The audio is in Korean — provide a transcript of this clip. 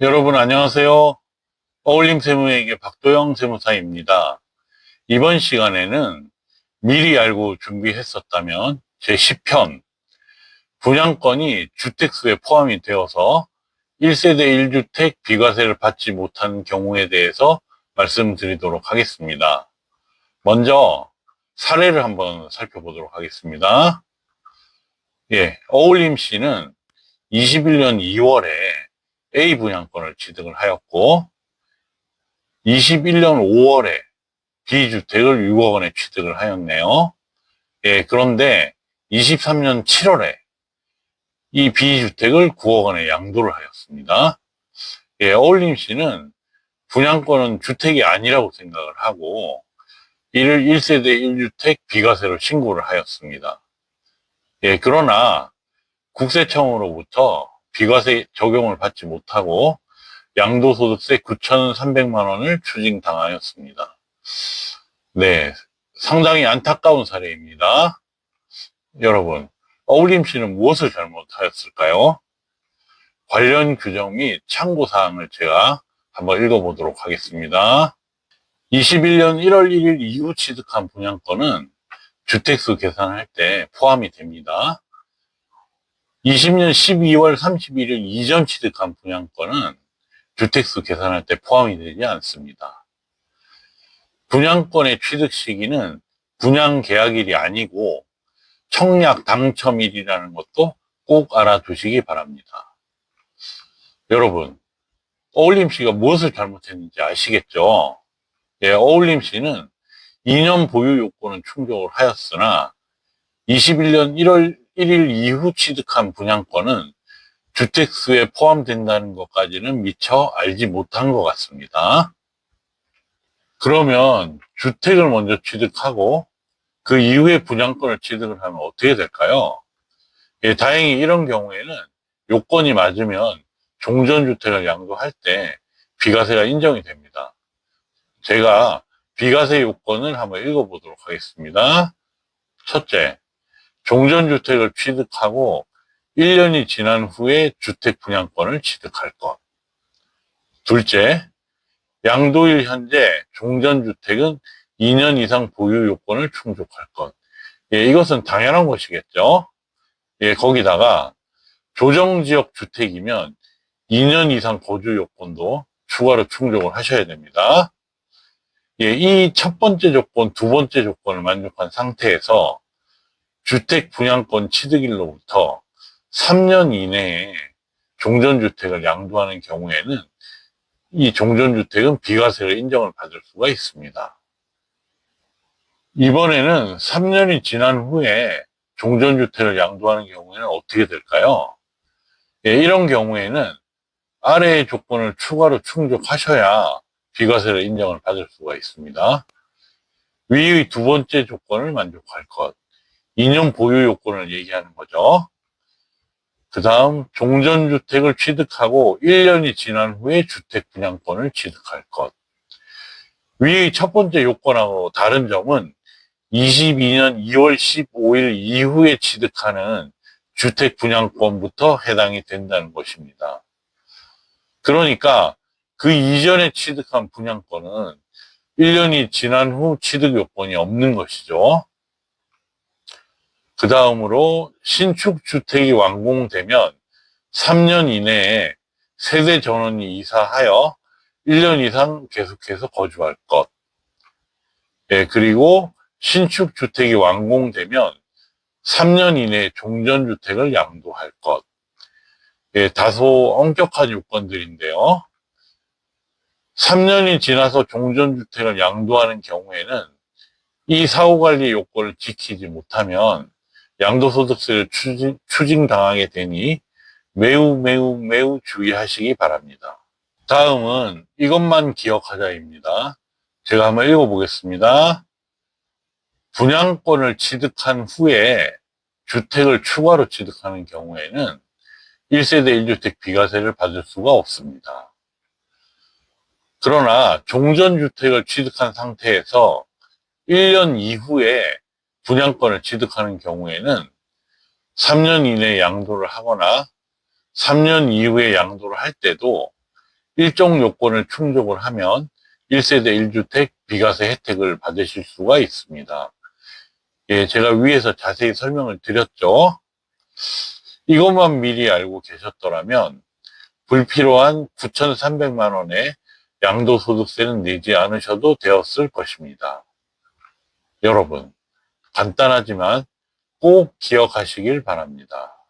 여러분 안녕하세요. 어울림 세무회계 박도영 세무사입니다. 이번 시간에는 미리 알고 준비했었다면 제10편 분양권이 주택수에 포함이 되어서 1세대 1주택 비과세를 받지 못한 경우에 대해서 말씀드리도록 하겠습니다. 먼저 사례를 한번 살펴보도록 하겠습니다. 어울림 씨는 21년 2월에 A 분양권을 취득을 하였고 21년 5월에 B주택을 6억 원에 취득을 하였네요. 그런데 23년 7월에 이 B주택을 9억 원에 양도를 하였습니다. 어울림 씨는 분양권은 주택이 아니라고 생각을 하고 이를 1세대 1주택 비과세로 신고를 하였습니다. 그러나 국세청으로부터 비과세 적용을 받지 못하고 양도소득세 9,300만 원을 추징당하였습니다. 네, 상당히 안타까운 사례입니다. 여러분, 어울림 씨는 무엇을 잘못하였을까요? 관련 규정 및 참고사항을 제가 한번 읽어보도록 하겠습니다. 21년 1월 1일 이후 취득한 분양권은 주택수 계산할 때 포함이 됩니다. 20년 12월 31일 이전 취득한 분양권은 주택수 계산할 때 포함이 되지 않습니다. 분양권의 취득 시기는 분양 계약일이 아니고 청약 당첨일이라는 것도 꼭 알아두시기 바랍니다. 여러분, 어울림 씨가 무엇을 잘못했는지 아시겠죠? 어울림 씨는 2년 보유 요건은 충족을 하였으나 21년 1월 1일 이후 취득한 분양권은 주택수에 포함된다는 것까지는 미처 알지 못한 것 같습니다. 그러면 주택을 먼저 취득하고 그 이후에 분양권을 취득을 하면 어떻게 될까요? 다행히 이런 경우에는 요건이 맞으면 종전주택을 양도할 때 비과세가 인정이 됩니다. 제가 비과세 요건을 한번 읽어보도록 하겠습니다. 첫째, 종전주택을 취득하고 1년이 지난 후에 주택 분양권을 취득할 것. 둘째, 양도일 현재 종전주택은 2년 이상 보유 요건을 충족할 것. 이것은 당연한 것이겠죠. 거기다가 조정지역 주택이면 2년 이상 거주 요건도 추가로 충족을 하셔야 됩니다. 이 첫 번째 조건, 두 번째 조건을 만족한 상태에서 주택 분양권 취득일로부터 3년 이내에 종전주택을 양도하는 경우에는 이 종전주택은 비과세를 인정을 받을 수가 있습니다. 이번에는 3년이 지난 후에 종전주택을 양도하는 경우에는 어떻게 될까요? 이런 경우에는 아래의 조건을 추가로 충족하셔야 비과세를 인정을 받을 수가 있습니다. 위의 두 번째 조건을 만족할 것, 2년 보유 요건을 얘기하는 거죠. 그 다음 종전주택을 취득하고 1년이 지난 후에 주택 분양권을 취득할 것. 위의 첫 번째 요건하고 다른 점은 22년 2월 15일 이후에 취득하는 주택 분양권부터 해당이 된다는 것입니다. 그러니까 그 이전에 취득한 분양권은 1년이 지난 후 취득 요건이 없는 것이죠. 그 다음으로 신축 주택이 완공되면 3년 이내에 세대 전원이 이사하여 1년 이상 계속해서 거주할 것. 그리고 신축 주택이 완공되면 3년 이내에 종전주택을 양도할 것. 다소 엄격한 요건들인데요. 3년이 지나서 종전주택을 양도하는 경우에는 이 사후관리 요건을 지키지 못하면 양도소득세를 추징당하게 되니 매우 주의하시기 바랍니다. 다음은 이것만 기억하자입니다. 제가 한번 읽어보겠습니다. 분양권을 취득한 후에 주택을 추가로 취득하는 경우에는 1세대 1주택 비과세를 받을 수가 없습니다. 그러나 종전주택을 취득한 상태에서 1년 이후에 분양권을 취득하는 경우에는 3년 이내에 양도를 하거나 3년 이후에 양도를 할 때도 일정 요건을 충족을 하면 1세대 1주택 비과세 혜택을 받으실 수가 있습니다. 예, 제가 위에서 자세히 설명을 드렸죠. 이것만 미리 알고 계셨더라면 불필요한 9,300만 원의 양도소득세는 내지 않으셔도 되었을 것입니다. 여러분, 간단하지만 꼭 기억하시길 바랍니다.